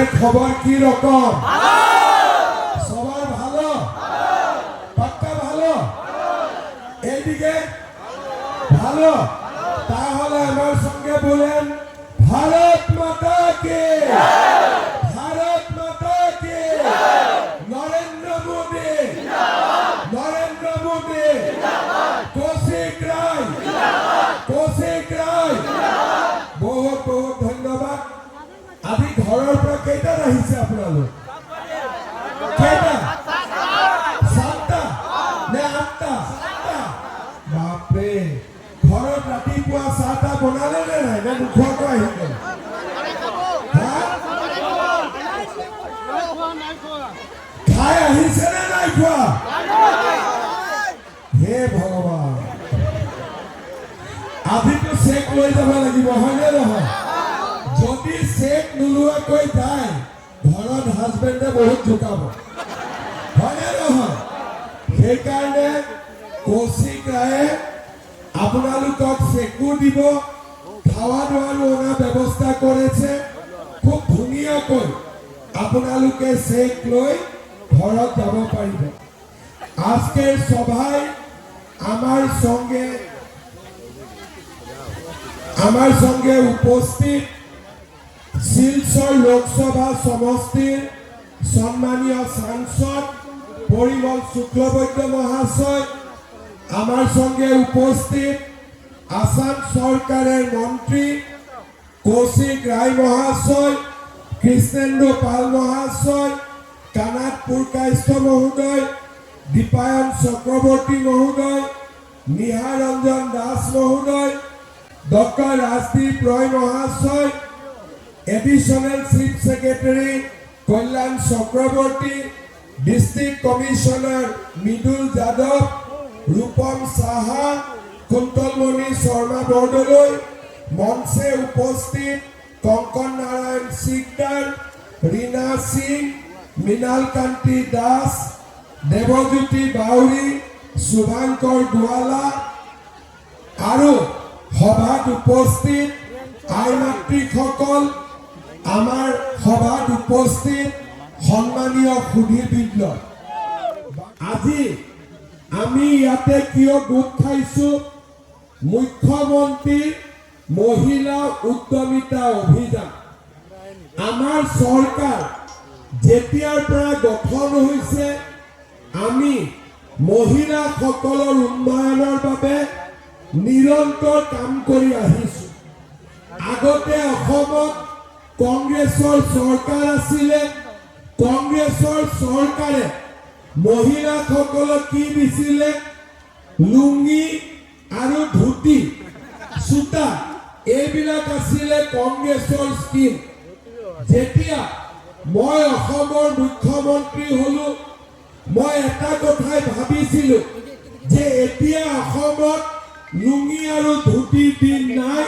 আপনাদের খবর কি রকম? সবার ভালো? পাক্কা ভালো? এইদিকে ভালো? তাহলে আমার সঙ্গে বলেন ভারত মাতা কে, ভারত মাতা কে, নরেন্দ্র মোদী, নরেন্দ্র মোদী, কৌশিক রায়, কৌশিক রায়। বহুত বহুত ধন্যবাদ। আজি ঘৰৰ পৰা কেইটাত আহিছে আপোনালোক? কেইটা? সাতটা নে আঠটা? বাপৰে, ঘৰত ৰাতিপুৱা চাহটা বনালে নে নাই, নে নোখোৱাকৈ আহিলে? খাই আহিছে নে নাই খোৱা? হে ভগৱান, আজিতো চেক লৈ যাব লাগিব, হয়নে নহয়? যদি চেক নোলোৱাকৈ যায় ঘৰত হাজবেণ্ডে বহুত জোকাব, হয়নে নহয়? সেইকাৰণে কৌশিক ৰায়ে আপোনালোকক চেকো দিব, খাওয়া দাওয়াৰও ওনাৰ ব্যবস্থা কৰেছে। খুব ধুনিয়াকৈ আপোনালোকে চেক লৈ ঘৰত যাব পাৰিব। আজকের সভায় আমার সঙ্গে উপস্থিত শিলচর লোকসভা সমষ্টির সম্মানীয় সাংসদ পরিমল শুক্লবৈদ্য মহাশয়, আমার সঙ্গে উপস্থিত আসাম সরকারের মন্ত্রী কৌশিক রায় মহাশয়, কৃষ্ণেন্দু পাল মহাশয়, কানাত পুরকায়স্থ মহোদয়, দীপায়ন চক্রবর্তী মহোদয়, নিহা রঞ্জন দাস মহোদয়, ডক্টর রাজদীপ রয় মহাশয়, এডিশনাল চিফ সেক্রেটারি কল্যাণ চক্রবর্তী, ডিস্ট্রিক্ট কমিশনার মৃদুল যাদব, রূপম সাহা, কুন্তলমণি শর্মা বৰদলৈ, মঞ্চে উপস্থিত কঙ্কন নাৰায়ণ সিকদাৰ, ৰীনা সিং, মৃণাল কান্তি দাস, দেবজ্যোতি বাউৰী, শুভাঙ্কৰ গোৱালা আৰু সভাত উপস্থিত আই মাতৃসকল, আমাৰ সভাত উপস্থিত সম্মানীয় সুধীবৃন্দ। আজি আমি ইয়াতে কিয় গোট খাইছো? মুখ্যমন্ত্রী মহিলা উদ্যমিতা অভিযান আমার সরকার যেতিয়াৰ পৰা গঠন হৈছে, আমি মহিলাসকলৰ উন্নয়নৰ বাবে নিৰন্তৰ কাম কৰি আহিছো। আগতে অসমত কংগ্ৰেছৰ চৰকাৰ আছিলে, কংগ্ৰেছৰ চৰকাৰে মহিলাসকলক কি দিছিলে? লুঙ্গি আৰু ধুতি, সূতা, এইবিলাক আছিলে কংগ্ৰেছৰ স্কিম। যেতিয়া মই অসমৰ মুখ্যমন্ত্ৰী হলো, মই এটা কথাই ভাবিছিলো যে এতিয়া অসমত লুঙ্গি আৰু ধুতিৰ দিন নাই।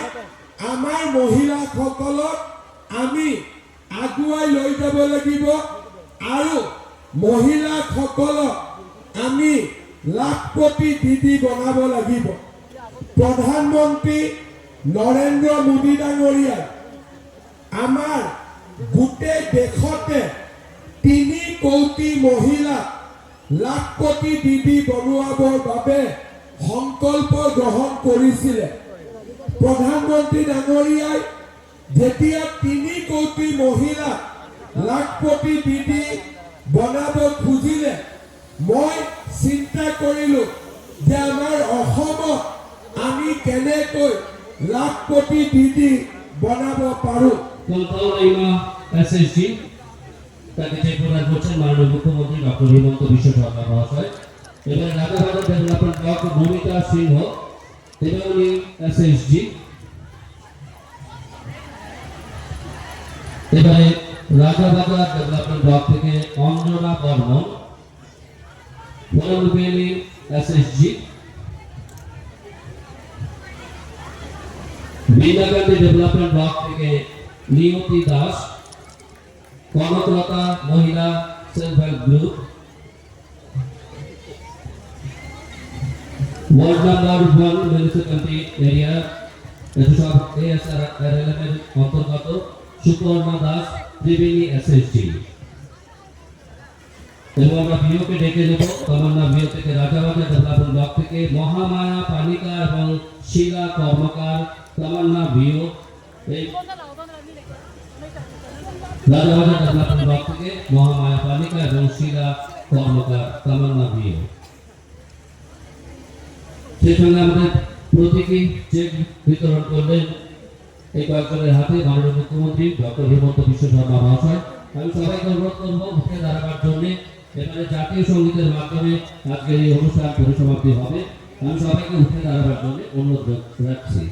আমাৰ মহিলাসকলক আমি আগুৱাই লৈ যাব লাগিব আৰু মহিলাসকলক আমি লাখপতি দিদি বনাব লাগিব। প্ৰধানমন্ত্ৰী নৰেন্দ্ৰ মোদী ডাঙৰিয়াই আমাৰ গোটেই দেশতে 3 কোটি মহিলা লাখপতি দিদি বনোৱাবৰ বাবে সংকল্প গ্ৰহণ কৰিছিলে। প্রধানমন্ত্রী ডাঙরিয়াই যেতিয়া 3 কোটি মহিলা লাখপতি দিদি বনাব খুজিলে, মই চিন্তা কৰিলো যে আমাৰ অসমত আমি কেনেকৈ লাখপতি দিদি বনাব পাৰো। এসএসজি তাকে প্রদান করছেন মাননীয় মুখ্যমন্ত্রী ডক্টর হিমন্ত বিশ্ব শর্মা মহাশয়। এবারে রাজাবাজার ডেভেলপমেন্ট ব্লক ভূমিকা সিংহ, তেমনি এসএসজি। এবারে রাজাবাজার ডেভেলপমেন্ট ব্লক থেকে অঞ্জনা বর্মন, পুনর্বেলি এসএসজি। বিনাগান্ধী ডেভেলপমেন্ট ব্লক থেকে নিয়তি দাস, কনকলতা মহিলা self help group. Ward number 1 municipality area, এসব এএসআর এর অন্তর্গত সুপর্ণা দাস ত্রিবেণী এসএসজি। এবং আমরা ভিওকে ডেকে নেব তমান্না ভিও থেকে, রাজাবাজার ডেভেলপমেন্ট ব্লক থেকে মহামায়া পানিকা এবং শিলা কর্মকার তমান্না ভিও। এই রাজাবাজার ডেভেলপমেন্ট ব্লক থেকে মহামায়া পানিকা এবং শিলা কর্মকার তমান্না ভিও। সেই সঙ্গে আমাদের প্রতীকী চেক বিতরণ করলেন এই কয়েকজনের হাতে মাননীয় মুখ্যমন্ত্রী ডক্টর হিমন্ত বিশ্ব শর্মা মহাশয়। আমি সবাইকে অনুরোধ করবো উঠে দাঁড়াবার জন্য। এখানে জাতীয় সঙ্গীতের মাধ্যমে আজকের এই অনুষ্ঠান পরিসমাপ্তি হবে। আমি সবাইকে উঠে দাঁড়াবার জন্য অনুরোধ রাখছি।